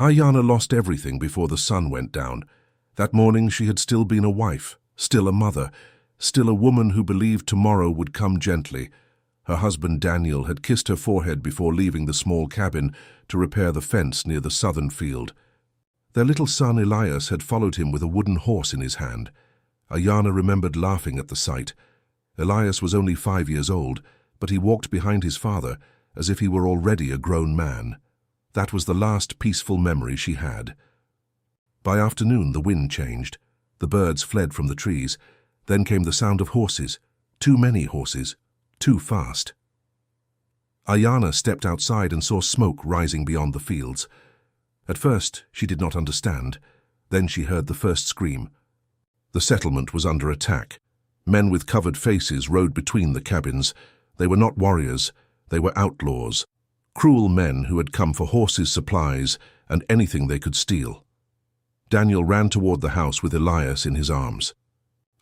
Ayana lost everything before the sun went down. That morning she had still been a wife, still a mother, still a woman who believed tomorrow would come gently. Her husband Daniel had kissed her forehead before leaving the small cabin to repair the fence near the southern field. Their little son Elias had followed him with a wooden horse in his hand. Ayana remembered laughing at the sight. Elias was only 5 years old, but he walked behind his father as if he were already a grown man. That was the last peaceful memory she had. By afternoon the wind changed. The birds fled from the trees. Then came the sound of horses. Too many horses. Too fast. Ayana stepped outside and saw smoke rising beyond the fields. At first she did not understand. Then she heard the first scream. The settlement was under attack. Men with covered faces rode between the cabins. They were not warriors. They were outlaws. Cruel men who had come for horses, supplies, and anything they could steal. Daniel ran toward the house with Elias in his arms.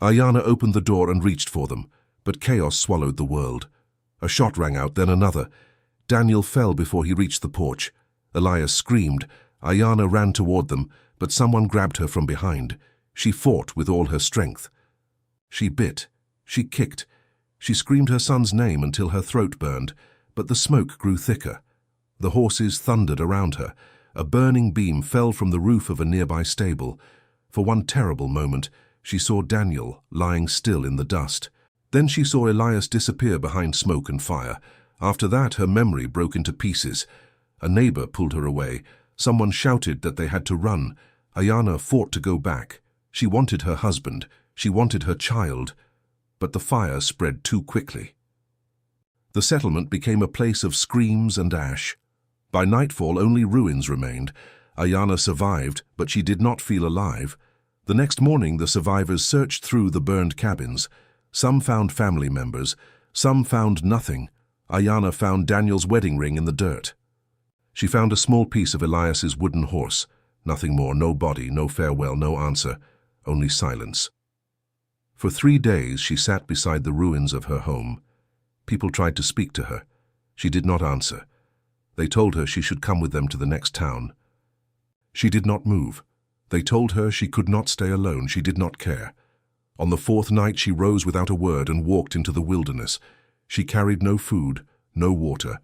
Ayana opened the door and reached for them, but chaos swallowed the world. A shot rang out, then another. Daniel fell before he reached the porch. Elias screamed. Ayana ran toward them, but someone grabbed her from behind. She fought with all her strength. She bit. She kicked. She screamed her son's name until her throat burned, but the smoke grew thicker. The horses thundered around her. A burning beam fell from the roof of a nearby stable. For one terrible moment, she saw Daniel lying still in the dust. Then she saw Elias disappear behind smoke and fire. After that, her memory broke into pieces. A neighbor pulled her away. Someone shouted that they had to run. Ayana fought to go back. She wanted her husband. She wanted her child. But the fire spread too quickly. The settlement became a place of screams and ash. By nightfall, only ruins remained. Ayana survived, but she did not feel alive. The next morning, the survivors searched through the burned cabins. Some found family members. Some found nothing. Ayana found Daniel's wedding ring in the dirt. She found a small piece of Elias's wooden horse. Nothing more, no body, no farewell, no answer, only silence. For 3 days she sat beside the ruins of her home. People tried to speak to her. She did not answer. They told her she should come with them to the next town. She did not move. They told her she could not stay alone. She did not care. On the 4th night she rose without a word and walked into the wilderness. She carried no food, no water,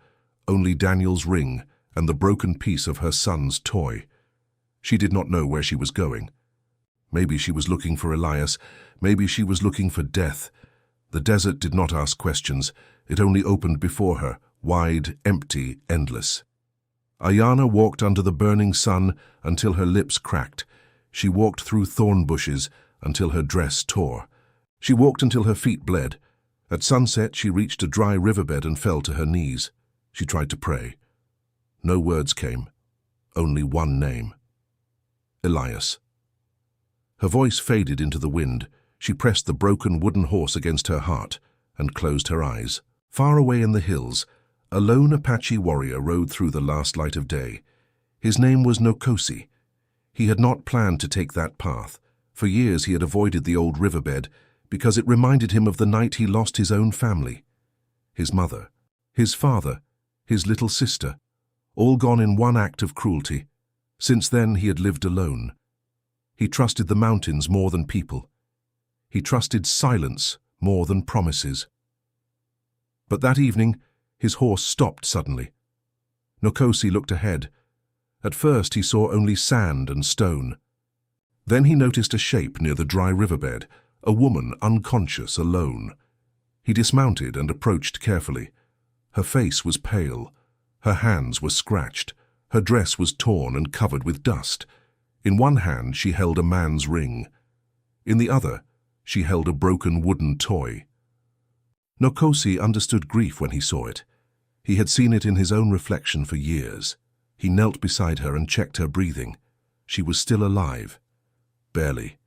only Daniel's ring and the broken piece of her son's toy. She did not know where she was going. Maybe she was looking for Elias. Maybe she was looking for death. The desert did not ask questions. It only opened before her, wide, empty, endless. Ayana walked under the burning sun until her lips cracked. She walked through thorn bushes until her dress tore. She walked until her feet bled. At sunset, she reached a dry riverbed and fell to her knees. She tried to pray. No words came, only one name. Elias. Her voice faded into the wind. She pressed the broken wooden horse against her heart and closed her eyes. Far away in the hills, a lone Apache warrior rode through the last light of day. His name was Nokosi. He had not planned to take that path. For years he had avoided the old riverbed because it reminded him of the night he lost his own family. His mother, his father, his little sister, all gone in one act of cruelty. Since then he had lived alone. He trusted the mountains more than people. He trusted silence more than promises. But that evening, his horse stopped suddenly. Nokosi looked ahead. At first he saw only sand and stone. Then he noticed a shape near the dry riverbed, a woman unconscious, alone. He dismounted and approached carefully. Her face was pale. Her hands were scratched. Her dress was torn and covered with dust. In one hand she held a man's ring. In the other, she held a broken wooden toy. Nokosi understood grief when he saw it. He had seen it in his own reflection for years. He knelt beside her and checked her breathing. She was still alive. Barely.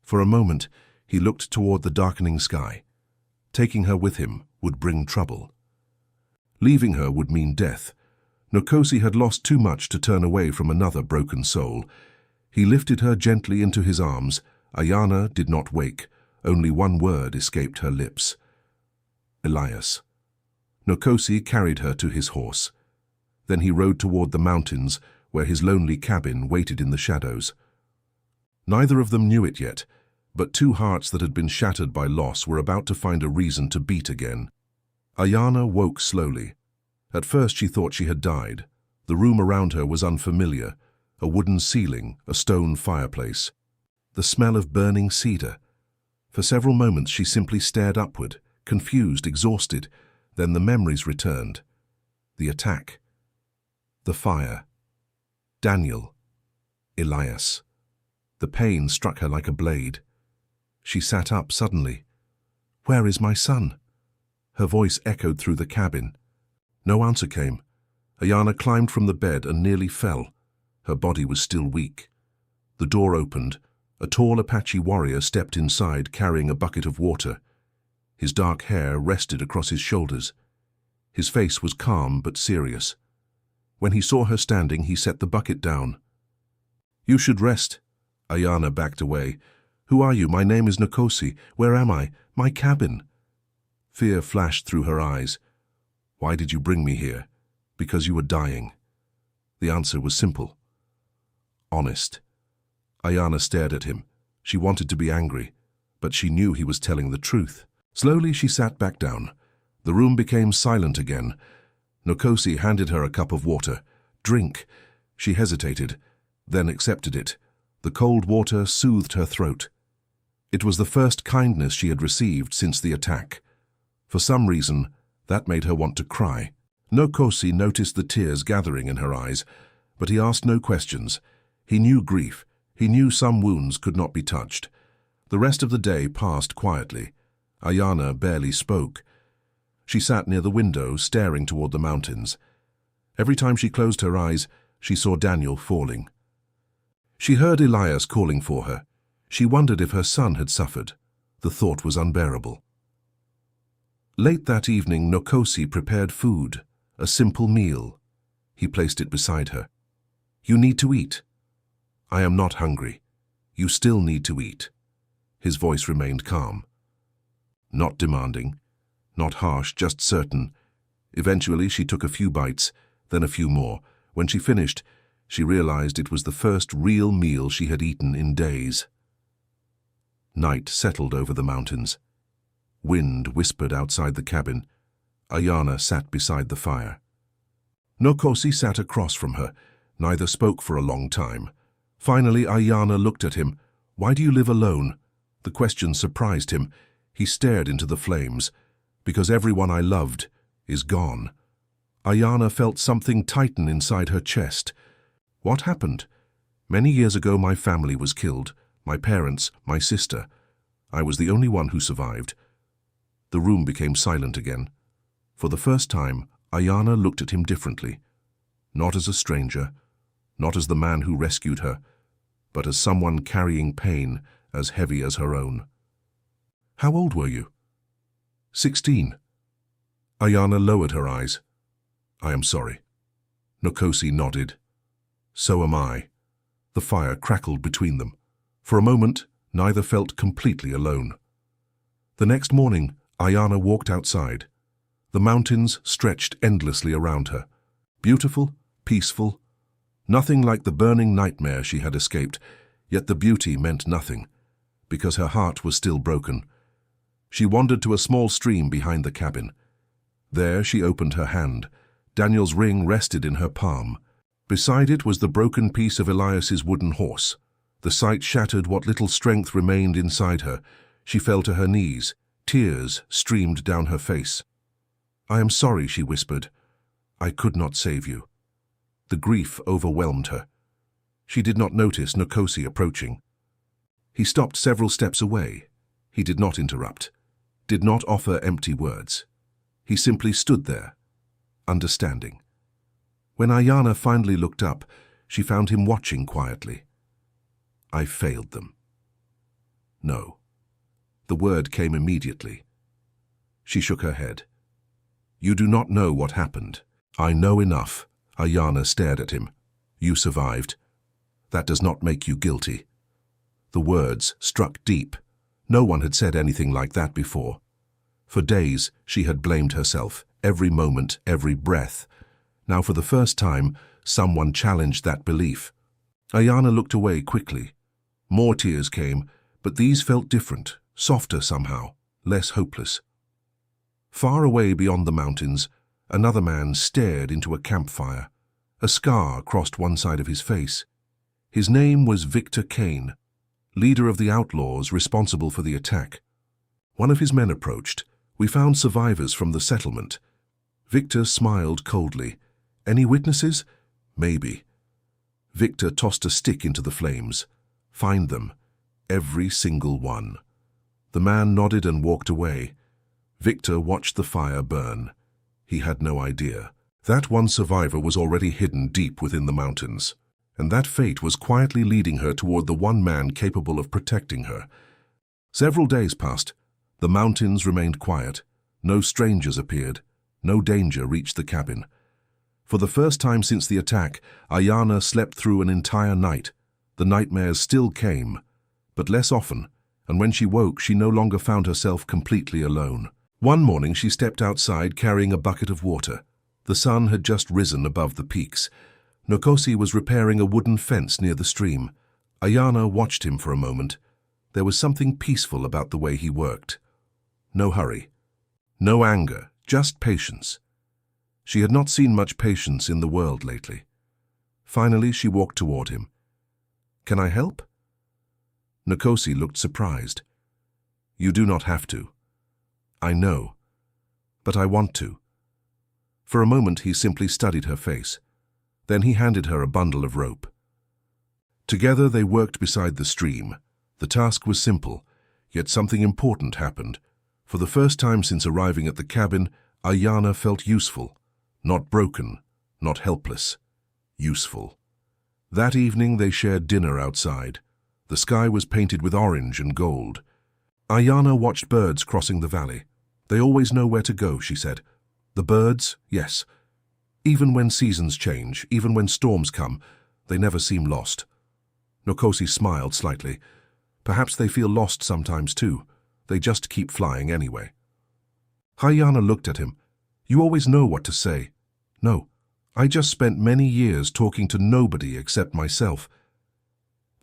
For a moment, he looked toward the darkening sky. Taking her with him would bring trouble. Leaving her would mean death. Nokosi had lost too much to turn away from another broken soul. He lifted her gently into his arms. Ayana did not wake. Only one word escaped her lips. Elias. Nokosi carried her to his horse. Then he rode toward the mountains, where his lonely cabin waited in the shadows. Neither of them knew it yet, but two hearts that had been shattered by loss were about to find a reason to beat again. Ayana woke slowly. At first she thought she had died. The room around her was unfamiliar, a wooden ceiling, a stone fireplace. The smell of burning cedar. For several moments she simply stared upward, confused, exhausted. Then the memories returned. The attack. The fire. Daniel. Elias. The pain struck her like a blade. She sat up suddenly. "Where is my son?" Her voice echoed through the cabin. No answer came. Ayana climbed from the bed and nearly fell. Her body was still weak. The door opened. A tall Apache warrior stepped inside carrying a bucket of water. His dark hair rested across his shoulders. His face was calm but serious. When he saw her standing, he set the bucket down. "You should rest." Ayana backed away. "Who are you? My name is Nkosi. Where am I? My cabin." Fear flashed through her eyes. "Why did you bring me here?" "Because you were dying." The answer was simple. Honest. Ayana stared at him. She wanted to be angry, but she knew he was telling the truth. Slowly she sat back down. The room became silent again. Nkosi handed her a cup of water. "Drink." She hesitated, then accepted it. The cold water soothed her throat. It was the first kindness she had received since the attack. For some reason, that made her want to cry. Nkosi noticed the tears gathering in her eyes, but he asked no questions. He knew grief. He knew some wounds could not be touched. The rest of the day passed quietly. Ayana barely spoke. She sat near the window, staring toward the mountains. Every time she closed her eyes, she saw Daniel falling. She heard Elias calling for her. She wondered if her son had suffered. The thought was unbearable. Late that evening, Nkosi prepared food, a simple meal. He placed it beside her. "You need to eat." "I am not hungry. You still need to eat." His voice remained calm. Not demanding, not harsh, just certain. Eventually she took a few bites, then a few more. When she finished, she realized it was the first real meal she had eaten in days. Night settled over the mountains. Wind whispered outside the cabin. Ayana sat beside the fire. Nkosi sat across from her. Neither spoke for a long time. Finally, Ayana looked at him. "Why do you live alone?" The question surprised him. He stared into the flames. "Because everyone I loved is gone." Ayana felt something tighten inside her chest. "What happened?" "Many years ago my family was killed. My parents, my sister. I was the only one who survived." The room became silent again. For the first time, Ayana looked at him differently. Not as a stranger, not as the man who rescued her, but as someone carrying pain as heavy as her own. "How old were you?" 16. Ayana lowered her eyes. "I am sorry." Nkosi nodded. "So am I." The fire crackled between them. For a moment, neither felt completely alone. The next morning, Ayana walked outside. The mountains stretched endlessly around her. Beautiful, peaceful, nothing like the burning nightmare she had escaped, yet the beauty meant nothing, because her heart was still broken. She wandered to a small stream behind the cabin. There she opened her hand. Daniel's ring rested in her palm. Beside it was the broken piece of Elias's wooden horse. The sight shattered what little strength remained inside her. She fell to her knees. Tears streamed down her face. "I am sorry," she whispered. "I could not save you." The grief overwhelmed her. She did not notice Nkosi approaching. He stopped several steps away. He did not interrupt, did not offer empty words. He simply stood there, understanding. When Ayana finally looked up, she found him watching quietly. "I failed them." "No." The word came immediately. She shook her head. "You do not know what happened." "I know enough." Ayana stared at him. "You survived. That does not make you guilty." The words struck deep. No one had said anything like that before. For days, she had blamed herself, every moment, every breath. Now, for the first time, Someone challenged that belief. Ayana looked away quickly. More tears came, but these felt different, softer somehow, less hopeless. Far away beyond the mountains, another man stared into a campfire. A scar crossed one side of his face. His name was Victor Kane, leader of the outlaws responsible for the attack. One of his men approached. "We found survivors from the settlement." Victor smiled coldly. "Any witnesses?" "Maybe." Victor tossed a stick into the flames. "Find them. Every single one." The man nodded and walked away. Victor watched the fire burn. He had no idea. That one survivor was already hidden deep within the mountains, and that fate was quietly leading her toward the one man capable of protecting her. Several days passed. The mountains remained quiet. No strangers appeared. No danger reached the cabin. For the first time since the attack, Ayana slept through an entire night. The nightmares still came, but less often, and when she woke, she no longer found herself completely alone. One morning she stepped outside carrying a bucket of water. The sun had just risen above the peaks. Nkosi was repairing a wooden fence near the stream. Ayana watched him for a moment. There was something peaceful about the way he worked. No hurry. No anger, just patience. She had not seen much patience in the world lately. Finally, she walked toward him. "Can I help?" Nkosi looked surprised. "You do not have to." "I know, but I want to." For a moment he simply studied her face. Then he handed her a bundle of rope. Together they worked beside the stream. The task was simple, yet something important happened. For the first time since arriving at the cabin, Ayana felt useful. Not broken, not helpless. Useful. That evening they shared dinner outside. The sky was painted with orange and gold. Ayana watched birds crossing the valley. "They always know where to go," she said. "The birds, yes. Even when seasons change, even when storms come, they never seem lost." Nkosi smiled slightly. "Perhaps they feel lost sometimes too. They just keep flying anyway." Ayana looked at him. "You always know what to say." "No, I just spent many years talking to nobody except myself."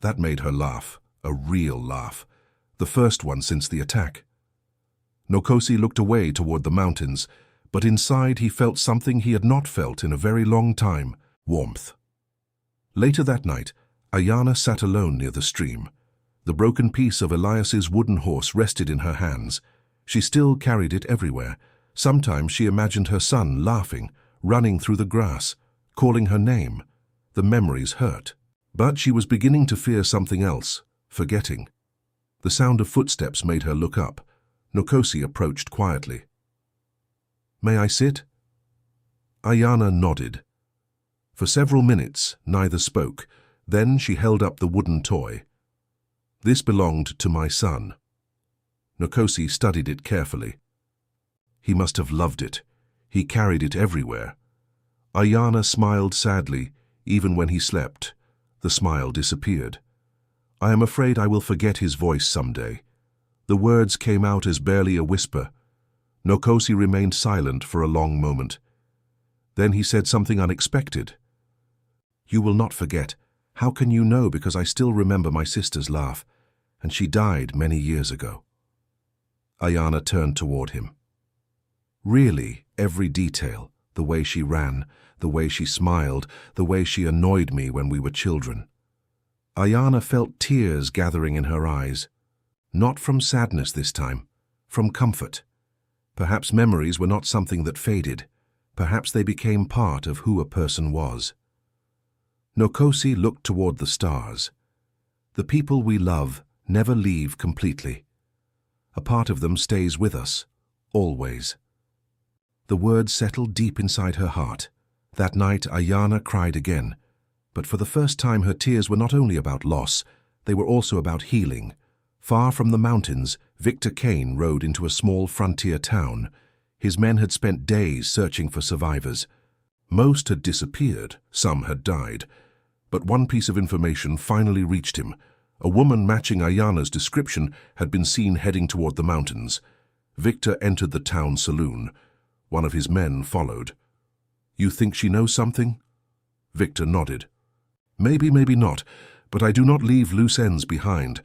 That made her laugh, a real laugh, the first one since the attack. Nkosi looked away toward the mountains, but inside he felt something he had not felt in a very long time: warmth. Later that night, Ayana sat alone near the stream. The broken piece of Elias's wooden horse rested in her hands. She still carried it everywhere. Sometimes she imagined her son laughing, running through the grass, calling her name. The memories hurt. But she was beginning to fear something else, forgetting. The sound of footsteps made her look up. Nkosi approached quietly. "May I sit?" Ayana nodded. For several minutes, neither spoke. Then she held up the wooden toy. "This belonged to my son." Nkosi studied it carefully. He must have loved it. He carried it everywhere. Ayana smiled sadly, even when he slept. The smile disappeared. "I am afraid I will forget his voice someday." The words came out as barely a whisper. Nkosi remained silent for a long moment. Then he said something unexpected. "You will not forget. How can you know? Because I still remember my sister's laugh, and she died many years ago." Ayana turned toward him. "Really, every detail, the way she ran, the way she smiled, the way she annoyed me when we were children." Ayana felt tears gathering in her eyes. Not from sadness this time, from comfort. Perhaps memories were not something that faded. Perhaps they became part of who a person was. Nkosi looked toward the stars. The people we love never leave completely. A part of them stays with us, always. The words settled deep inside her heart. That night, Ayana cried again. But for the first time, her tears were not only about loss, they were also about healing. Far from the mountains, Victor Kane rode into a small frontier town. His men had spent days searching for survivors. Most had disappeared, some had died. But one piece of information finally reached him. A woman matching Ayana's description had been seen heading toward the mountains. Victor entered the town saloon. One of his men followed. "You think she knows something?" Victor nodded. Maybe, maybe not, but I do not leave loose ends behind.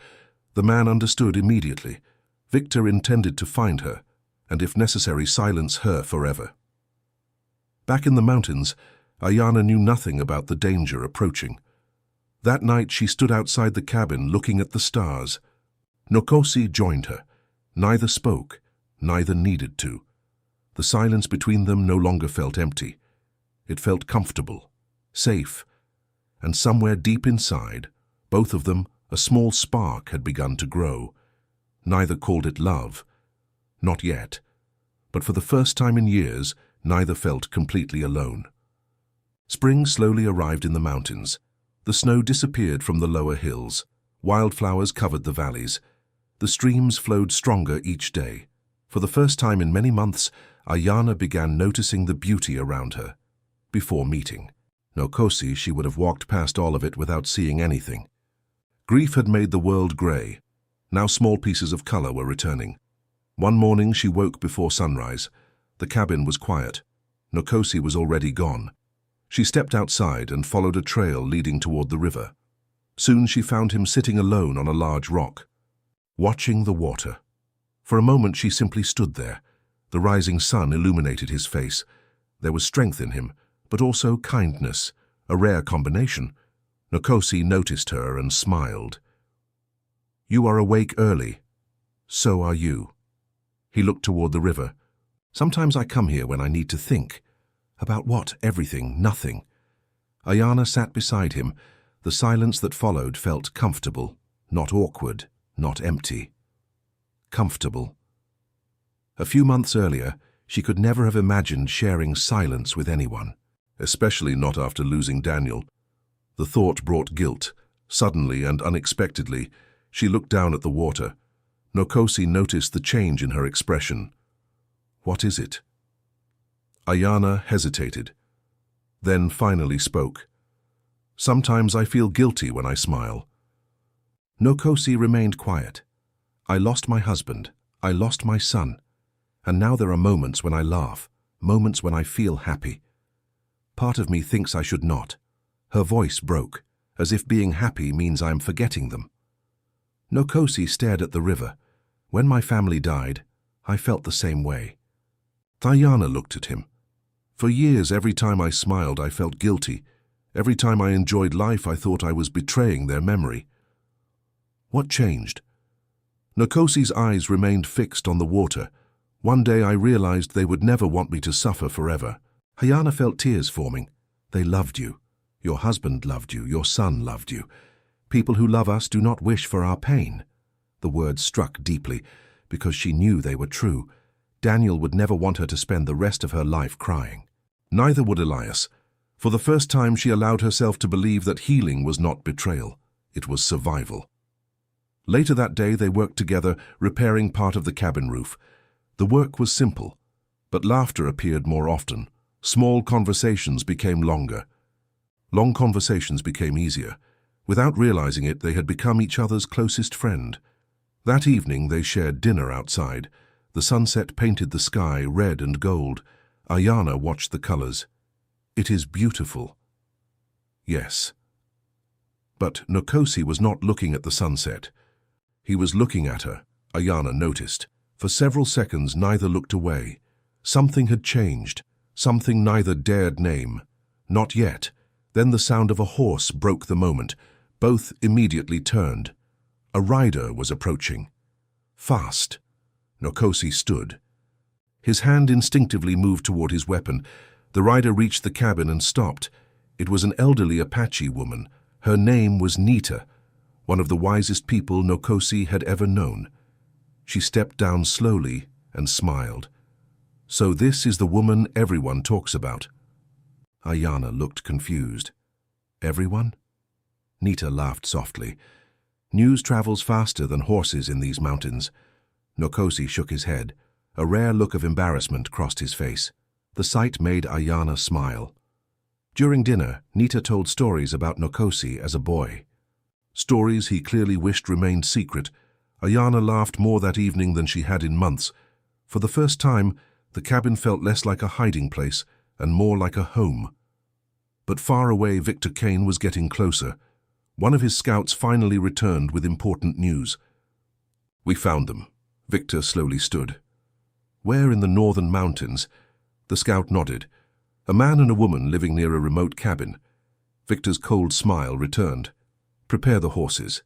The man understood immediately. Victor intended to find her, and if necessary silence her forever. Back in the mountains, Ayana knew nothing about the danger approaching. That night she stood outside the cabin looking at the stars. Nkosi joined her. Neither spoke, neither needed to. The silence between them no longer felt empty. It felt comfortable, safe, and somewhere deep inside, both of them, a small spark had begun to grow. Neither called it love. Not yet. But for the first time in years, neither felt completely alone. Spring slowly arrived in the mountains. The snow disappeared from the lower hills. Wildflowers covered the valleys. The streams flowed stronger each day. For the first time in many months, Ayana began noticing the beauty around her. Before meeting Nkosi, she would have walked past all of it without seeing anything. Grief had made the world grey. Now small pieces of color were returning. One morning she woke before sunrise. The cabin was quiet. Nkosi was already gone. She stepped outside and followed a trail leading toward the river. Soon she found him sitting alone on a large rock, watching the water. For a moment she simply stood there. The rising sun illuminated his face. There was strength in him, but also kindness, a rare combination. Nkosi noticed her and smiled. "You are awake early. So are you." He looked toward the river. "Sometimes I come here when I need to think. About what? Everything, nothing." Ayana sat beside him. The silence that followed felt comfortable, not awkward, not empty. Comfortable. A few months earlier, she could never have imagined sharing silence with anyone, especially not after losing Daniel. The thought brought guilt. Suddenly and unexpectedly, she looked down at the water. Nkosi noticed the change in her expression. "What is it?" Ayana hesitated, then finally spoke. "Sometimes I feel guilty when I smile." Nkosi remained quiet. "I lost my husband, I lost my son, and now there are moments when I laugh, moments when I feel happy. Part of me thinks I should not." Her voice broke, as if being happy means I am forgetting them. Nkosi stared at the river. "When my family died, I felt the same way." Ayana looked at him. "For years, every time I smiled, I felt guilty. Every time I enjoyed life, I thought I was betraying their memory." "What changed?" Nkosi's eyes remained fixed on the water. "One day I realized they would never want me to suffer forever." Ayana felt tears forming. "They loved you. Your husband loved you. Your son loved you. People who love us do not wish for our pain." The words struck deeply, because she knew they were true. Daniel would never want her to spend the rest of her life crying. Neither would Elias. For the first time she allowed herself to believe that healing was not betrayal. It was survival. Later that day they worked together, repairing part of the cabin roof. The work was simple, but laughter appeared more often. Small conversations became longer. Long conversations became easier. Without realizing it, they had become each other's closest friend. That evening they shared dinner outside. The sunset painted the sky red and gold. Ayana watched the colors. "It is beautiful." "Yes." But Nkosi was not looking at the sunset. He was looking at her, Ayana noticed. For several seconds neither looked away. Something had changed, something neither dared name. Not yet. Then the sound of a horse broke the moment. Both immediately turned. A rider was approaching. Fast. Nkosi stood. His hand instinctively moved toward his weapon. The rider reached the cabin and stopped. It was an elderly Apache woman. Her name was Nita, one of the wisest people Nkosi had ever known. She stepped down slowly and smiled. "So this is the woman everyone talks about." Ayana looked confused. "Everyone?" Nita laughed softly. "News travels faster than horses in these mountains." Nkosi shook his head. A rare look of embarrassment crossed his face. The sight made Ayana smile. During dinner, Nita told stories about Nkosi as a boy. Stories he clearly wished remained secret. Ayana laughed more that evening than she had in months. For the first time, the cabin felt less like a hiding place and more like a home. But far away, Victor Kane was getting closer. One of his scouts finally returned with important news. "We found them." Victor slowly stood. "Where in the northern mountains?" The scout nodded. "A man and a woman living near a remote cabin." Victor's cold smile returned. "Prepare the horses."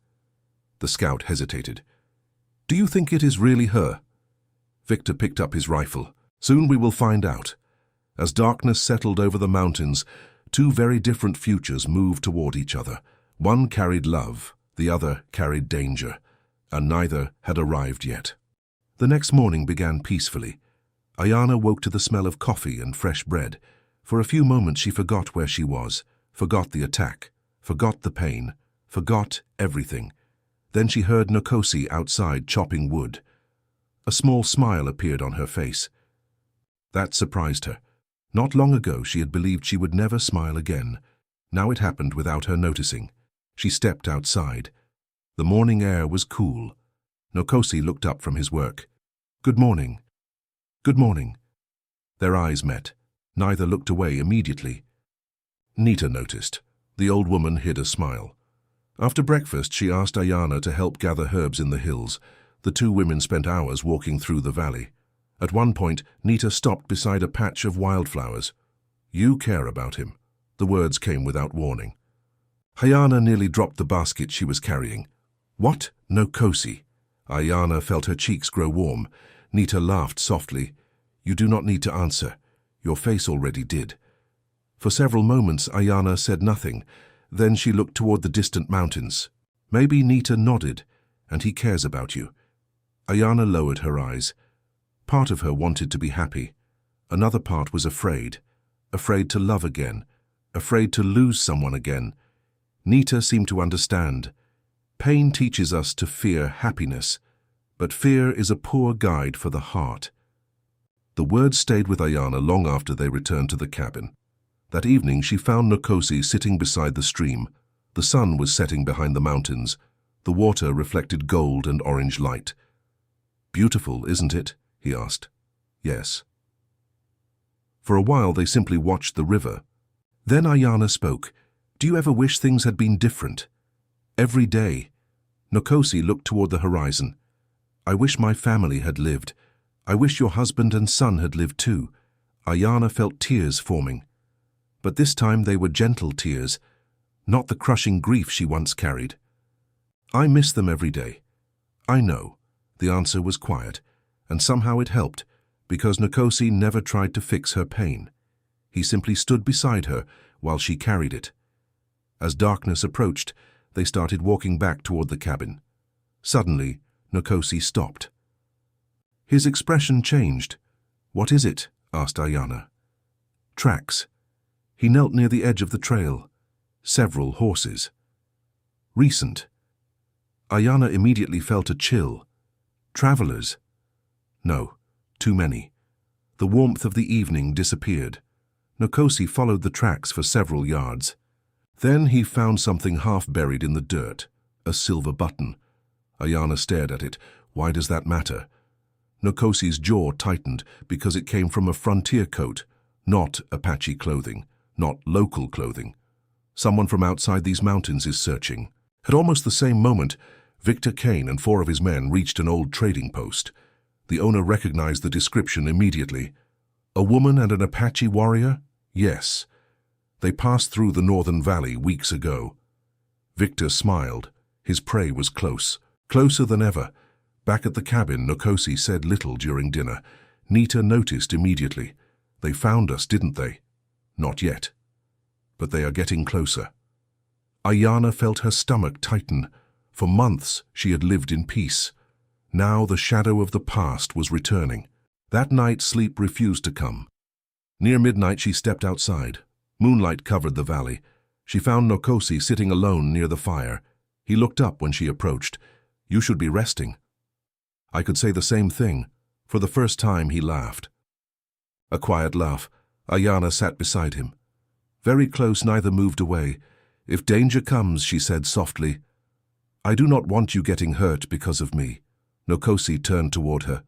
The scout hesitated. "Do you think it is really her?" Victor picked up his rifle. "Soon we will find out." As darkness settled over the mountains, two very different futures moved toward each other. One carried love, the other carried danger, and neither had arrived yet. The next morning began peacefully. Ayana woke to the smell of coffee and fresh bread. For a few moments she forgot where she was, forgot the attack, forgot the pain, forgot everything. Then she heard Nkosi outside chopping wood. A small smile appeared on her face. That surprised her. Not long ago she had believed she would never smile again. Now it happened without her noticing. She stepped outside. The morning air was cool. Nkosi looked up from his work. "Good morning." "Good morning." Their eyes met. Neither looked away immediately. Nita noticed. The old woman hid a smile. After breakfast, she asked Ayana to help gather herbs in the hills. The two women spent hours walking through the valley. At one point, Nita stopped beside a patch of wildflowers. "You care about him." The words came without warning. Ayana nearly dropped the basket she was carrying. "What? Nkosi?" Ayana felt her cheeks grow warm. Nita laughed softly. "You do not need to answer. Your face already did." For several moments, Ayana said nothing. Then she looked toward the distant mountains. "Maybe Nita nodded, and he cares about you." Ayana lowered her eyes. Part of her wanted to be happy. Another part was afraid. Afraid to love again. Afraid to lose someone again. Nita seemed to understand. Pain teaches us to fear happiness, but fear is a poor guide for the heart. The words stayed with Ayana long after they returned to the cabin. That evening she found Nkosi sitting beside the stream. The sun was setting behind the mountains. The water reflected gold and orange light. "Beautiful, isn't it?" he asked. "Yes." For a while they simply watched the river. Then Ayana spoke. "Do you ever wish things had been different?" "Every day." Nkosi looked toward the horizon. "I wish my family had lived. I wish your husband and son had lived too." Ayana felt tears forming. But this time they were gentle tears, not the crushing grief she once carried. "I miss them every day." "I know." The answer was quiet, and somehow it helped, because Nkosi never tried to fix her pain. He simply stood beside her while she carried it. As darkness approached, they started walking back toward the cabin. Suddenly, Nkosi stopped. His expression changed. "What is it?" asked Ayana. "Tracks." He knelt near the edge of the trail. Several horses. "Recent." Ayana immediately felt a chill. "Travelers?" "No, too many." The warmth of the evening disappeared. Nkosi followed the tracks for several yards. Then he found something half buried in the dirt, a silver button. Ayana stared at it. Why does that matter? Nkosi's jaw tightened because it came from a frontier coat, not Apache clothing, not local clothing. Someone from outside these mountains is searching. At almost the same moment, Victor Kane and 4 of his men reached an old trading post. The owner recognized the description immediately. A woman and an Apache warrior? Yes. They passed through the northern valley weeks ago. Victor smiled. His prey was close, closer than ever. Back at the cabin, Nkosi said little during dinner. Nita noticed immediately. "They found us, didn't they?" "Not yet. But they are getting closer." Ayana felt her stomach tighten. For months she had lived in peace. Now the shadow of the past was returning. That night sleep refused to come. Near midnight she stepped outside. Moonlight covered the valley. She found Nkosi sitting alone near the fire. He looked up when she approached. "You should be resting." I could say the same thing. For the first time he laughed. A quiet laugh. Ayana sat beside him. Very close, neither moved away. "If danger comes," she said softly, "I do not want you getting hurt because of me." Nkosi turned toward her.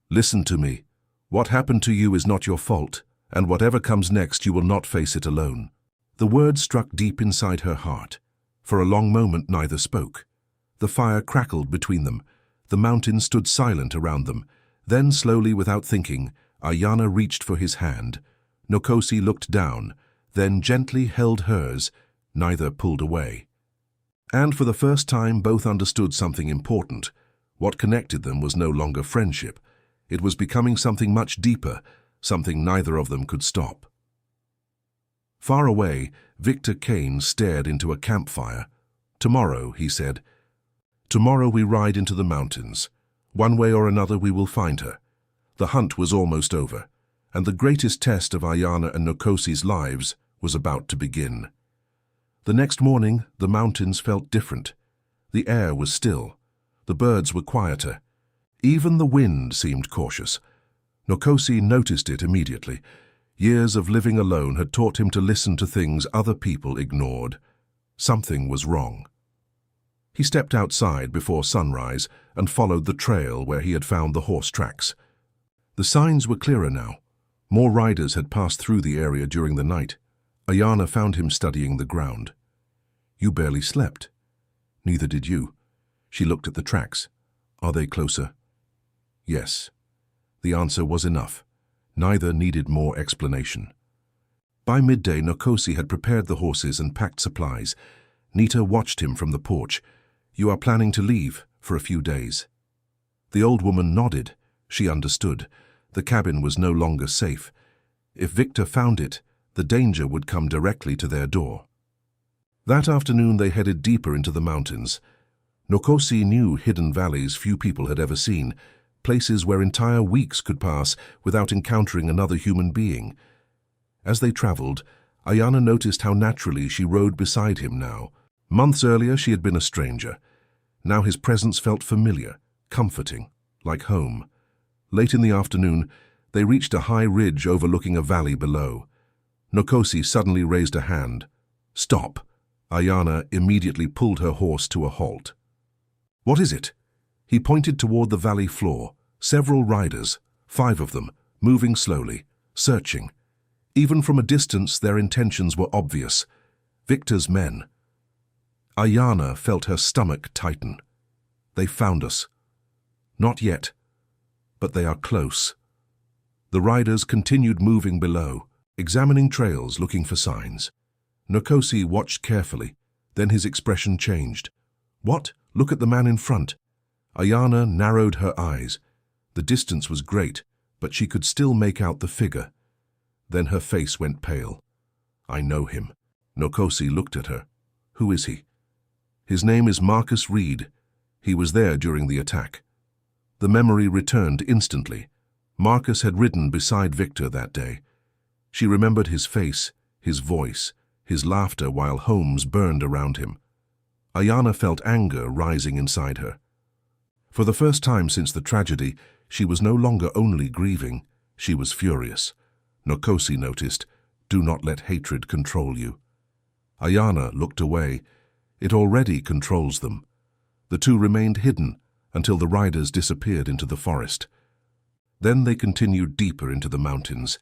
"Listen to me. What happened to you is not your fault, and whatever comes next you will not face it alone." The words struck deep inside her heart. For a long moment neither spoke. The fire crackled between them. The mountain stood silent around them. Then, slowly, without thinking, Ayana reached for his hand. Nkosi looked down, then gently held hers. Neither pulled away. And for the first time both understood something important. What connected them was no longer friendship. It was becoming something much deeper, something neither of them could stop. Far away, Victor Kane stared into a campfire. "Tomorrow," he said. "Tomorrow we ride into the mountains. One way or another we will find her." The hunt was almost over, and the greatest test of Ayana and Nkosi's lives was about to begin. The next morning, the mountains felt different. The air was still. The birds were quieter. Even the wind seemed cautious. Nkosi noticed it immediately. Years of living alone had taught him to listen to things other people ignored. Something was wrong. He stepped outside before sunrise and followed the trail where he had found the horse tracks. The signs were clearer now. More riders had passed through the area during the night. Ayana found him studying the ground. "You barely slept." "Neither did you." She looked at the tracks. "Are they closer?" "Yes." The answer was enough. Neither needed more explanation. By midday, Nkosi had prepared the horses and packed supplies. Nita watched him from the porch. "You are planning to leave for a few days." The old woman nodded. She understood. The cabin was no longer safe. If Victor found it, the danger would come directly to their door. That afternoon they headed deeper into the mountains. Nkosi knew hidden valleys few people had ever seen, places where entire weeks could pass without encountering another human being. As they traveled, Ayana noticed how naturally she rode beside him now. Months earlier she had been a stranger. Now his presence felt familiar, comforting, like home. Late in the afternoon, they reached a high ridge overlooking a valley below. Nkosi suddenly raised a hand. "Stop!" Ayana immediately pulled her horse to a halt. "What is it?" He pointed toward the valley floor. Several riders, 5 of them, moving slowly, searching. Even from a distance, their intentions were obvious. Victor's men. Ayana felt her stomach tighten. "They found us." "Not yet, but they are close." The riders continued moving below, examining trails, looking for signs. Nkosi watched carefully, then his expression changed. "What? Look at the man in front." Ayana narrowed her eyes. The distance was great, but she could still make out the figure. Then her face went pale. "I know him." Nkosi looked at her. "Who is he?" "His name is Marcus Reed. He was there during the attack." The memory returned instantly. Marcus had ridden beside Victor that day. She remembered his face, his voice, his laughter while homes burned around him. Ayana felt anger rising inside her. For the first time since the tragedy, she was no longer only grieving, she was furious. Nkosi noticed, "Do not let hatred control you." Ayana looked away. It already controls them. The two remained hidden until the riders disappeared into the forest. Then they continued deeper into the mountains.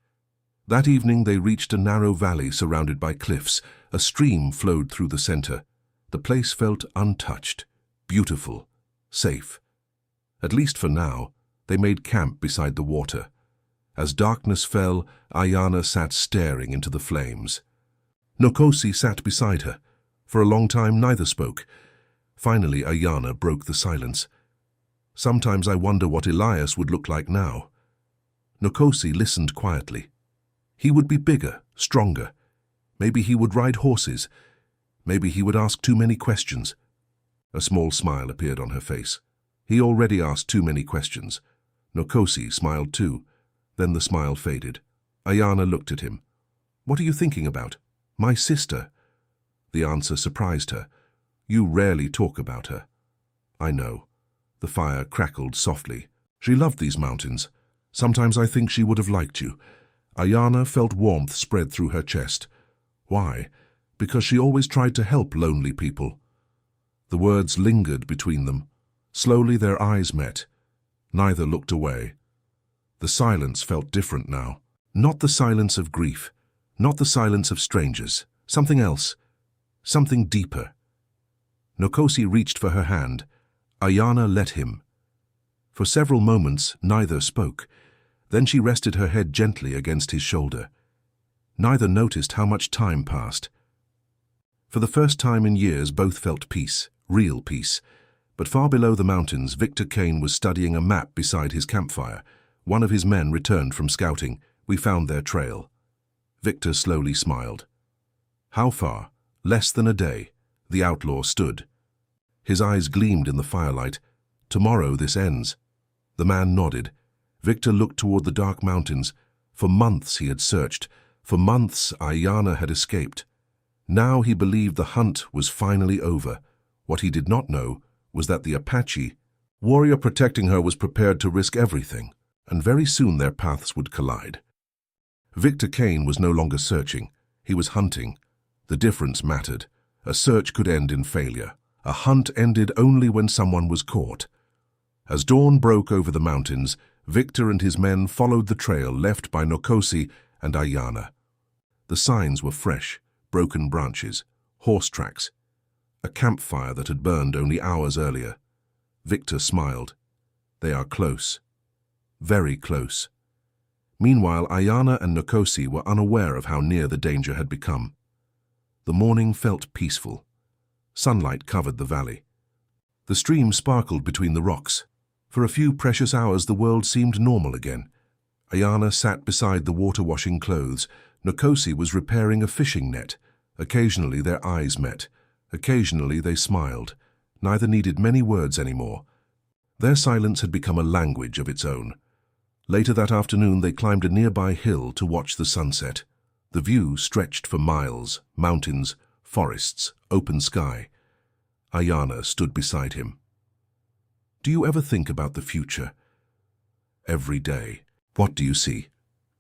That evening they reached a narrow valley surrounded by cliffs. A stream flowed through the center. The place felt untouched, beautiful, safe. At least for now, they made camp beside the water. As darkness fell, Ayana sat staring into the flames. Nkosi sat beside her. For a long time neither spoke. Finally Ayana broke the silence. "Sometimes I wonder what Elias would look like now." Nkosi listened quietly. He would be bigger, stronger. Maybe he would ride horses. Maybe he would ask too many questions. A small smile appeared on her face. He already asked too many questions. Nkosi smiled too. Then the smile faded. Ayana looked at him. "What are you thinking about?" "My sister." The answer surprised her. "You rarely talk about her." "I know." The fire crackled softly. "She loved these mountains. Sometimes I think she would have liked you." Ayana felt warmth spread through her chest. Why? Because she always tried to help lonely people. The words lingered between them. Slowly their eyes met. Neither looked away. The silence felt different now. Not the silence of grief. Not the silence of strangers. Something else. Something deeper. Nkosi reached for her hand. Ayana let him. For several moments, neither spoke. Then she rested her head gently against his shoulder. Neither noticed how much time passed. For the first time in years, both felt peace, real peace. But far below the mountains, Victor Kane was studying a map beside his campfire. One of his men returned from scouting. We found their trail. Victor slowly smiled. How far? Less than a day. The outlaw stood. His eyes gleamed in the firelight. Tomorrow this ends. The man nodded. Victor looked toward the dark mountains. For months he had searched. For months Ayana had escaped. Now he believed the hunt was finally over. What he did not know was that the Apache, warrior protecting her, was prepared to risk everything, and very soon their paths would collide. Victor Kane was no longer searching. He was hunting. The difference mattered. A search could end in failure. A hunt ended only when someone was caught. As dawn broke over the mountains, Victor and his men followed the trail left by Nkosi and Ayana. The signs were fresh, broken branches, horse tracks, a campfire that had burned only hours earlier. Victor smiled. They are close. Very close. Meanwhile, Ayana and Nkosi were unaware of how near the danger had become. The morning felt peaceful. Sunlight covered the valley. The stream sparkled between the rocks. For a few precious hours the world seemed normal again. Ayana sat beside the water-washing clothes. Nkosi was repairing a fishing net. Occasionally their eyes met. Occasionally they smiled. Neither needed many words anymore. Their silence had become a language of its own. Later that afternoon they climbed a nearby hill to watch the sunset. The view stretched for miles, mountains, forests, open sky. Ayana stood beside him. Do you ever think about the future? Every day. What do you see?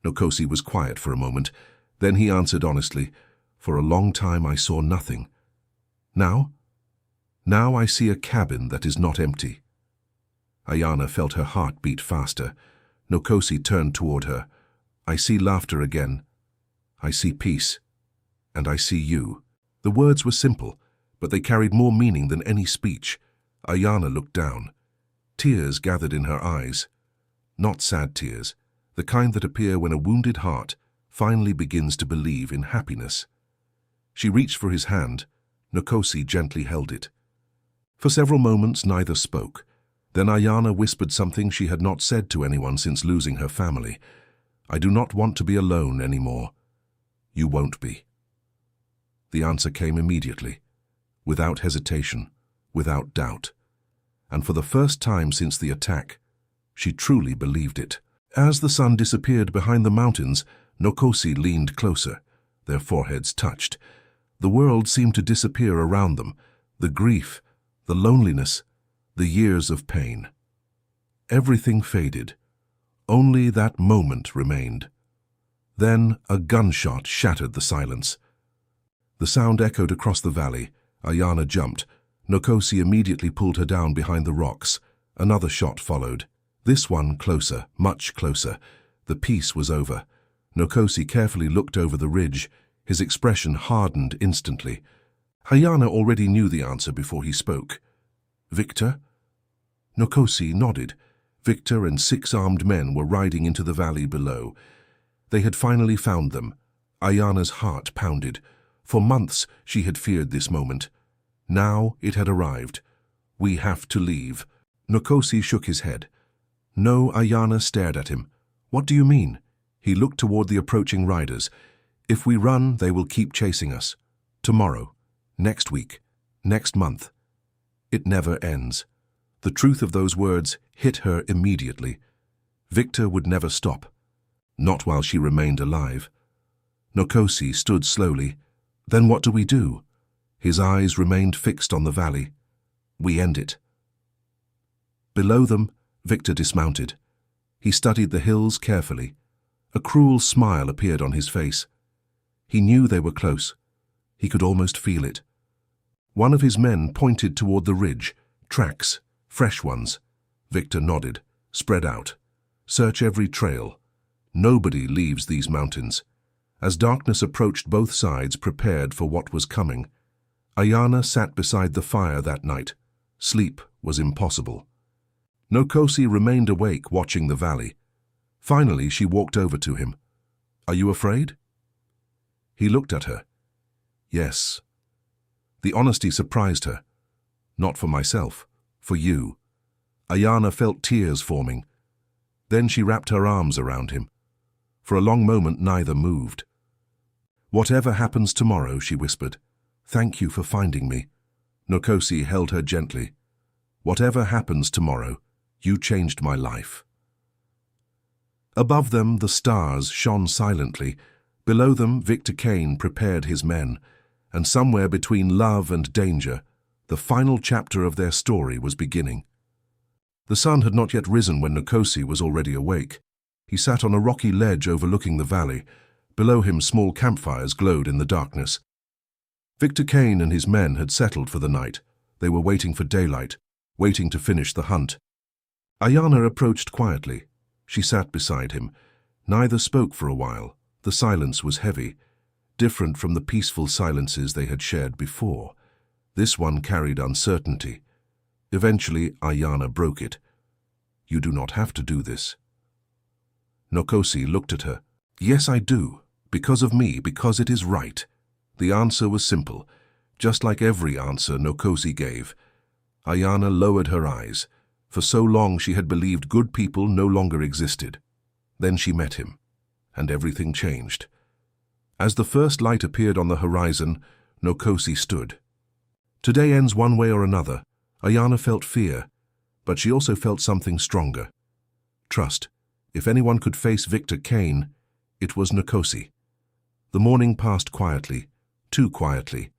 Nkosi was quiet for a moment. Then he answered honestly, For a long time I saw nothing. Now? Now I see a cabin that is not empty. Ayana felt her heart beat faster. Nkosi turned toward her. I see laughter again. I see peace. And I see you. The words were simple, but they carried more meaning than any speech. Ayana looked down. Tears gathered in her eyes. Not sad tears, the kind that appear when a wounded heart finally begins to believe in happiness. She reached for his hand. Nkosi gently held it. For several moments neither spoke. Then Ayana whispered something she had not said to anyone since losing her family. I do not want to be alone anymore. You won't be. The answer came immediately, without hesitation, without doubt. And for the first time since the attack, she truly believed it. As the sun disappeared behind the mountains, Nkosi leaned closer. Their foreheads touched. The world seemed to disappear around them, the grief, the loneliness, the years of pain. Everything faded. Only that moment remained. Then a gunshot shattered the silence. The sound echoed across the valley. Ayana jumped. Nkosi immediately pulled her down behind the rocks. Another shot followed. This one closer, much closer. The peace was over. Nkosi carefully looked over the ridge. His expression hardened instantly. Ayana already knew the answer before he spoke. Victor? Nkosi nodded. Victor and 6 armed men were riding into the valley below. They had finally found them. Ayana's heart pounded. For months she had feared this moment. Now it had arrived. We have to leave. Nkosi shook his head. No, Ayana stared at him. What do you mean? He looked toward the approaching riders. If we run, they will keep chasing us. Tomorrow, next week, next month. It never ends. The truth of those words hit her immediately. Victor would never stop. Not while she remained alive. Nkosi stood slowly. Then what do we do? His eyes remained fixed on the valley. We end it. Below them, Victor dismounted. He studied the hills carefully. A cruel smile appeared on his face. He knew they were close. He could almost feel it. One of his men pointed toward the ridge. Tracks, fresh ones. Victor nodded. Spread out. Search every trail. Nobody leaves these mountains. As darkness approached, both sides prepared for what was coming. Ayana sat beside the fire that night. Sleep was impossible. Nkosi remained awake, watching the valley. Finally, she walked over to him. "Are you afraid?" He looked at her. "Yes." The honesty surprised her. "Not for myself, for you." Ayana felt tears forming. Then she wrapped her arms around him. For a long moment, neither moved. "Whatever happens tomorrow," she whispered, "thank you for finding me." Nkosi held her gently. "Whatever happens tomorrow, you changed my life." Above them, the stars shone silently. Below them, Victor Kane prepared his men. And somewhere between love and danger, the final chapter of their story was beginning. The sun had not yet risen when Nkosi was already awake. He sat on a rocky ledge overlooking the valley. Below him, small campfires glowed in the darkness. Victor Kane and his men had settled for the night. They were waiting for daylight, waiting to finish the hunt. Ayana approached quietly. She sat beside him. Neither spoke for a while. The silence was heavy, different from the peaceful silences they had shared before. This one carried uncertainty. Eventually, Ayana broke it. "You do not have to do this." Nkosi looked at her. "Yes, I do. Because of me, because it is right." The answer was simple, just like every answer Nkosi gave. Ayana lowered her eyes. For so long she had believed good people no longer existed. Then she met him, and everything changed. As the first light appeared on the horizon, Nkosi stood. Today ends one way or another. Ayana felt fear, but she also felt something stronger. Trust. If anyone could face Victor Kane, it was Nkosi. The morning passed quietly, too quietly.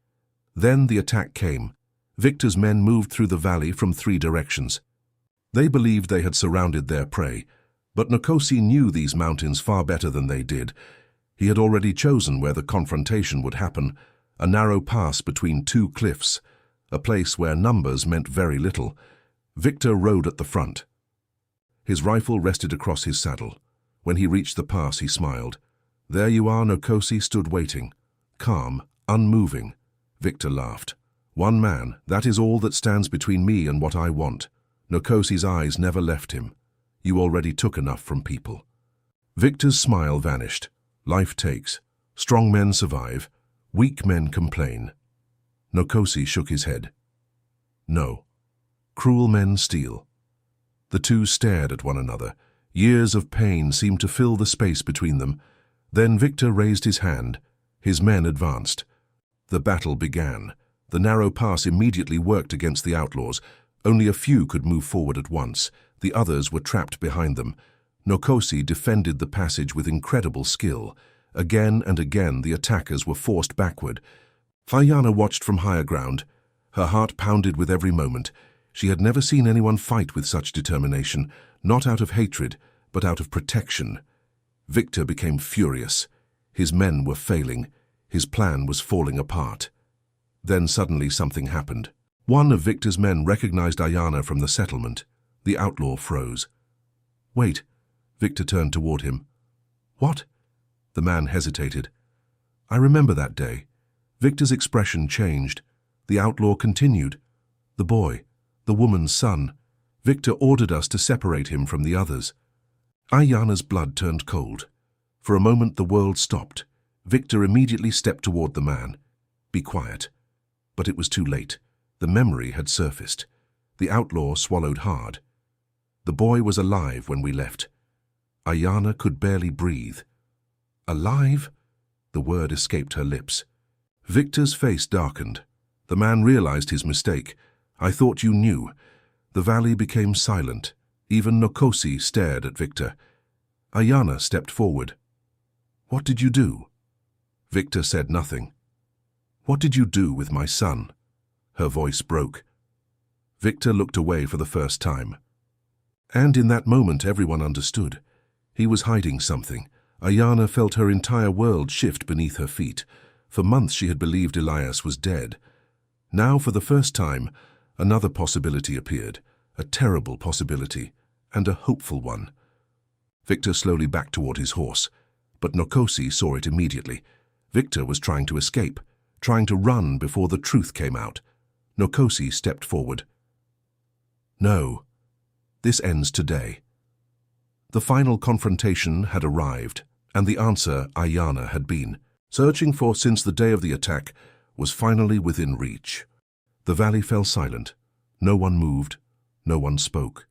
Then the attack came. Victor's men moved through the valley from 3 directions. They believed they had surrounded their prey, but Nkosi knew these mountains far better than they did. He had already chosen where the confrontation would happen, a narrow pass between 2 cliffs, a place where numbers meant very little. Victor rode at the front. His rifle rested across his saddle. When he reached the pass, he smiled. "There you are." Nkosi stood waiting, calm, unmoving. Victor laughed. "One man, that is all that stands between me and what I want." Nkosi's eyes never left him. "You already took enough from people." Victor's smile vanished. Life takes. Strong men survive. Weak men complain. Nkosi shook his head. "No. Cruel men steal." The two stared at one another. Years of pain seemed to fill the space between them. Then Victor raised his hand. His men advanced. The battle began. The narrow pass immediately worked against the outlaws. Only a few could move forward at once. The others were trapped behind them. Nkosi defended the passage with incredible skill. Again and again the attackers were forced backward. Ayana watched from higher ground. Her heart pounded with every moment. She had never seen anyone fight with such determination, not out of hatred, but out of protection. Victor became furious. His men were failing. His plan was falling apart. Then suddenly something happened. One of Victor's men recognized Ayana from the settlement. The outlaw froze. "Wait." Victor turned toward him. "What?" The man hesitated. "I remember that day." Victor's expression changed. The outlaw continued. "The boy, the woman's son. Victor ordered us to separate him from the others." Ayana's blood turned cold. For a moment the world stopped. Victor immediately stepped toward the man. "Be quiet." But it was too late. The memory had surfaced. The outlaw swallowed hard. "The boy was alive when we left." Ayana could barely breathe. "Alive?" The word escaped her lips. Victor's face darkened. The man realized his mistake. "I thought you knew." The valley became silent. Even Nkosi stared at Victor. Ayana stepped forward. "What did you do?" Victor said nothing. "What did you do with my son?" Her voice broke. Victor looked away for the first time. And in that moment everyone understood. He was hiding something. Ayana felt her entire world shift beneath her feet. For months she had believed Elias was dead. Now, for the first time, another possibility appeared. A terrible possibility, and a hopeful one. Victor slowly backed toward his horse. But Nkosi saw it immediately. Victor was trying to escape, trying to run before the truth came out. Nkosi stepped forward. No, this ends today. The final confrontation had arrived, and the answer Ayana had been searching for since the day of the attack was finally within reach. The valley fell silent. No one moved. No one spoke.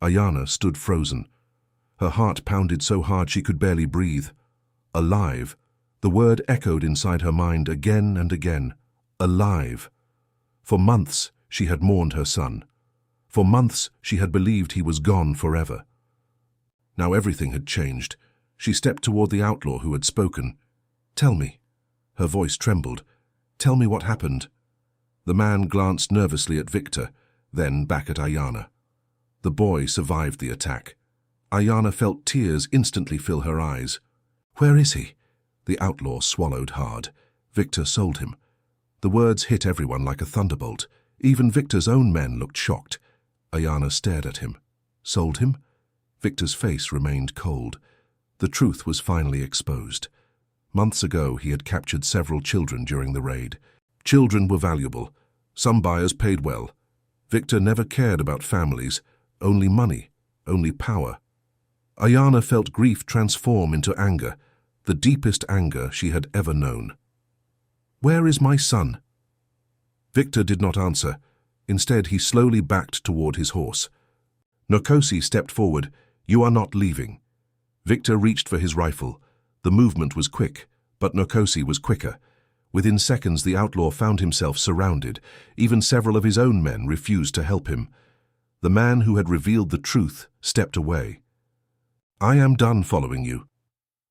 Ayana stood frozen. Her heart pounded so hard she could barely breathe. Alive. The word echoed inside her mind again and again. Alive. For months she had mourned her son. For months she had believed he was gone forever. Now everything had changed. She stepped toward the outlaw who had spoken. "Tell me." Her voice trembled. "Tell me what happened." The man glanced nervously at Victor, then back at Ayana. The boy survived the attack. Ayana felt tears instantly fill her eyes. "Where is he?" The outlaw swallowed hard. Victor sold him. The words hit everyone like a thunderbolt. Even Victor's own men looked shocked. Ayana stared at him. Sold him? Victor's face remained cold. The truth was finally exposed. Months ago, he had captured several children during the raid. Children were valuable. Some buyers paid well. Victor never cared about families, only money, only power. Ayana felt grief transform into anger, the deepest anger she had ever known. "Where is my son?" Victor did not answer. Instead, he slowly backed toward his horse. Nkosi stepped forward. "You are not leaving." Victor reached for his rifle. The movement was quick, but Nkosi was quicker. Within seconds, the outlaw found himself surrounded. Even several of his own men refused to help him. The man who had revealed the truth stepped away. "I am done following you."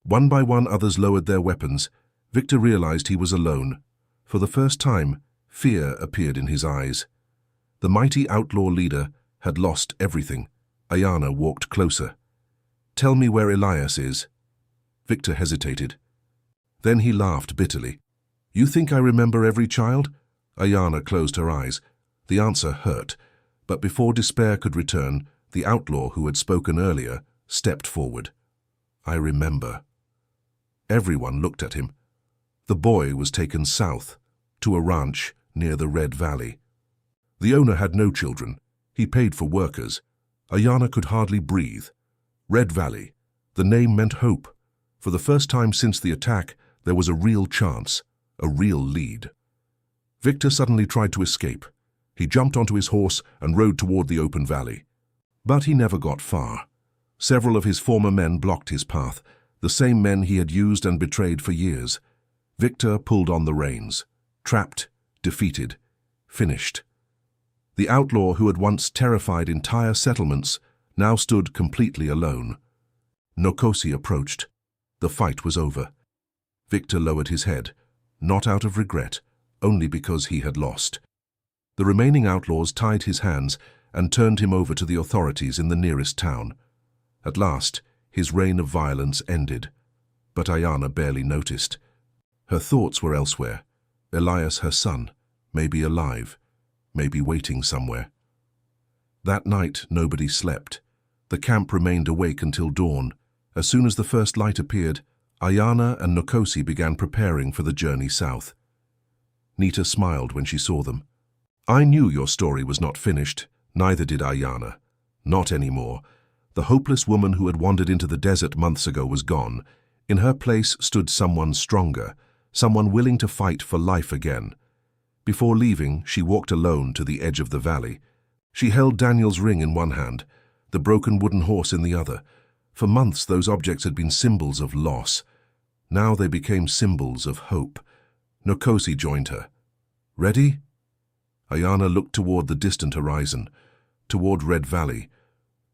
One by one, others lowered their weapons. Victor realized he was alone. For the first time, fear appeared in his eyes. The mighty outlaw leader had lost everything. Ayana walked closer. "Tell me where Elias is." Victor hesitated. Then he laughed bitterly. "You think I remember every child?" Ayana closed her eyes. The answer hurt. But before despair could return, the outlaw who had spoken earlier stepped forward. "I remember." Everyone looked at him. The boy was taken south, to a ranch near the Red Valley. The owner had no children. He paid for workers. Ayana could hardly breathe. Red Valley. The name meant hope. For the first time since the attack, there was a real chance, a real lead. Victor suddenly tried to escape. He jumped onto his horse and rode toward the open valley. But he never got far. Several of his former men blocked his path, the same men he had used and betrayed for years. Victor pulled on the reins. Trapped, defeated, finished. The outlaw who had once terrified entire settlements now stood completely alone. Nkosi approached. The fight was over. Victor lowered his head, not out of regret, only because he had lost. The remaining outlaws tied his hands and turned him over to the authorities in the nearest town. At last, his reign of violence ended. But Ayana barely noticed. Her thoughts were elsewhere. Elias, her son, may be alive, may be waiting somewhere. That night, nobody slept. The camp remained awake until dawn. As soon as the first light appeared, Ayana and Nkosi began preparing for the journey south. Nita smiled when she saw them. "I knew your story was not finished, neither did Ayana. Not anymore. The hopeless woman who had wandered into the desert months ago was gone. In her place stood someone stronger, someone willing to fight for life again." Before leaving, she walked alone to the edge of the valley. She held Daniel's ring in one hand, the broken wooden horse in the other. For months, those objects had been symbols of loss. Now they became symbols of hope. Nkosi joined her. "Ready?" Ayana looked toward the distant horizon, toward Red Valley,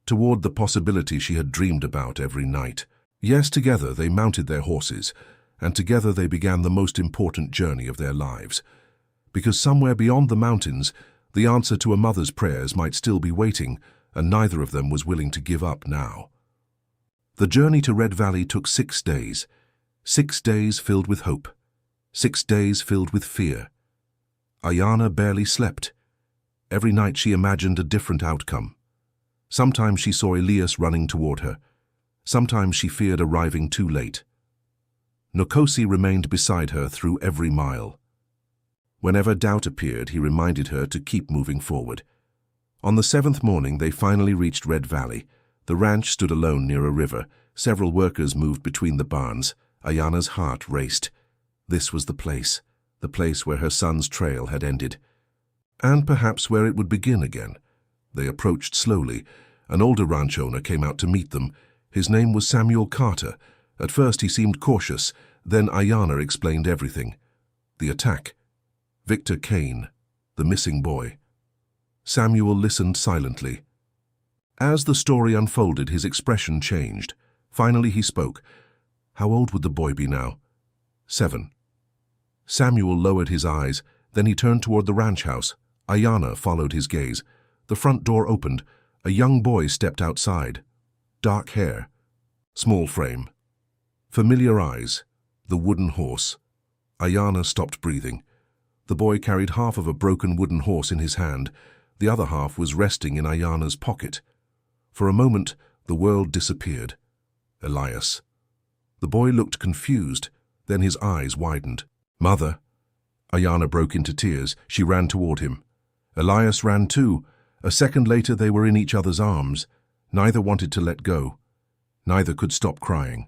toward the possibility she had dreamed about every night. Yes, together they mounted their horses, and together they began the most important journey of their lives. Because somewhere beyond the mountains, the answer to a mother's prayers might still be waiting, and neither of them was willing to give up now. The journey to Red Valley took 6 days. 6 days filled with hope. 6 days filled with fear. Ayana barely slept. Every night she imagined a different outcome. Sometimes she saw Elias running toward her. Sometimes she feared arriving too late. Nkosi remained beside her through every mile. Whenever doubt appeared, he reminded her to keep moving forward. On the 7th morning, they finally reached Red Valley. The ranch stood alone near a river. Several workers moved between the barns. Ayana's heart raced. This was the place where her son's trail had ended. And perhaps where it would begin again. They approached slowly. An older ranch owner came out to meet them. His name was Samuel Carter. At first he seemed cautious, then Ayana explained everything. The attack. Victor Kane, the missing boy. Samuel listened silently. As the story unfolded, his expression changed. Finally he spoke. How old would the boy be now? 7. Samuel lowered his eyes, then he turned toward the ranch house. Ayana followed his gaze. The front door opened. A young boy stepped outside. Dark hair. Small frame. Familiar eyes. The wooden horse. Ayana stopped breathing. The boy carried half of a broken wooden horse in his hand. The other half was resting in Ayana's pocket. For a moment, the world disappeared. Elias. The boy looked confused, then his eyes widened. Mother. Ayana broke into tears. She ran toward him. Elias ran too. A second later, they were in each other's arms. Neither wanted to let go. Neither could stop crying.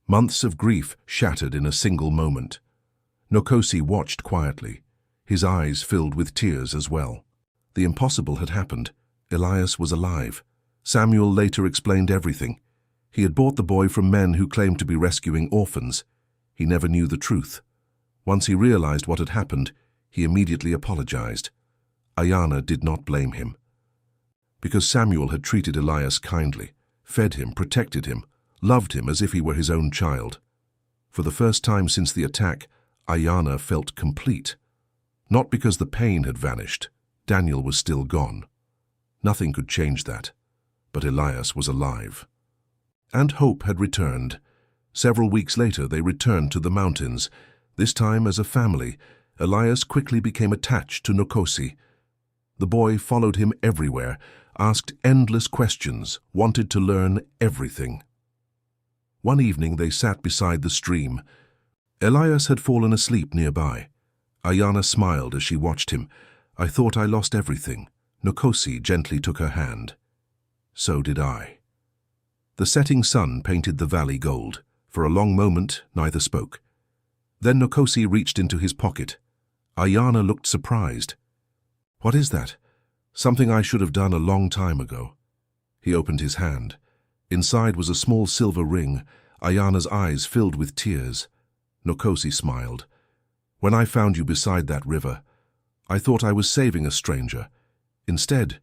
Months of grief shattered in a single moment. Nkosi watched quietly. His eyes filled with tears as well. The impossible had happened. Elias was alive. Samuel later explained everything. He had bought the boy from men who claimed to be rescuing orphans. He never knew the truth. Once he realized what had happened, he immediately apologized. Ayana did not blame him. Because Samuel had treated Elias kindly, fed him, protected him, loved him as if he were his own child. For the first time since the attack, Ayana felt complete. Not because the pain had vanished. Daniel was still gone. Nothing could change that. But Elias was alive. And hope had returned. Several weeks later, they returned to the mountains. This time as a family, Elias quickly became attached to Nkosi. The boy followed him everywhere, asked endless questions, wanted to learn everything. One evening they sat beside the stream. Elias had fallen asleep nearby. Ayana smiled as she watched him. I thought I lost everything. Nkosi gently took her hand. So did I. The setting sun painted the valley gold. For a long moment, neither spoke. Then Nkosi reached into his pocket. Ayana looked surprised. What is that? Something I should have done a long time ago. He opened his hand. Inside was a small silver ring. Ayana's eyes filled with tears. Nkosi smiled. When I found you beside that river, I thought I was saving a stranger. Instead,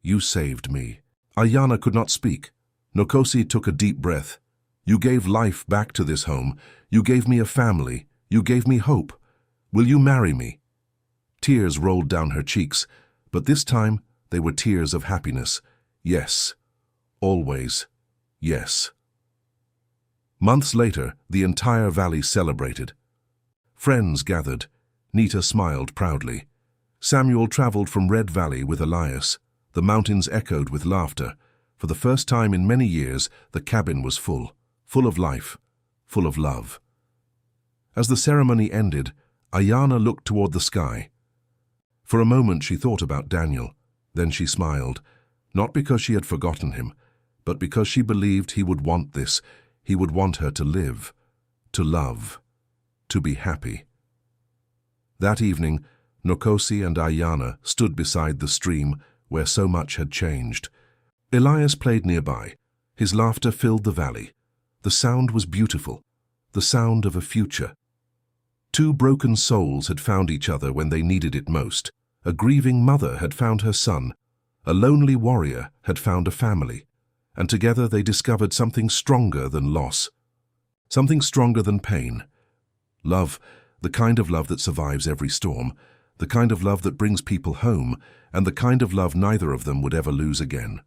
you saved me. Ayana could not speak. Nkosi took a deep breath. You gave life back to this home. You gave me a family. You gave me hope. Will you marry me? Tears rolled down her cheeks, but this time they were tears of happiness. Yes. Always. Yes. Months later, the entire valley celebrated. Friends gathered. Nita smiled proudly. Samuel traveled from Red Valley with Elias. The mountains echoed with laughter. For the first time in many years, the cabin was full of life, full of love. As the ceremony ended, Ayana looked toward the sky. For a moment she thought about Daniel. Then she smiled, not because she had forgotten him, but because she believed he would want this. He would want her to live, to love, to be happy. That evening, Nkosi and Ayana stood beside the stream where so much had changed. Elias played nearby. His laughter filled the valley. The sound was beautiful, the sound of a future. Two broken souls had found each other when they needed it most. A grieving mother had found her son. A lonely warrior had found a family. And together they discovered something stronger than loss. Something stronger than pain. Love, the kind of love that survives every storm. The kind of love that brings people home. And the kind of love neither of them would ever lose again.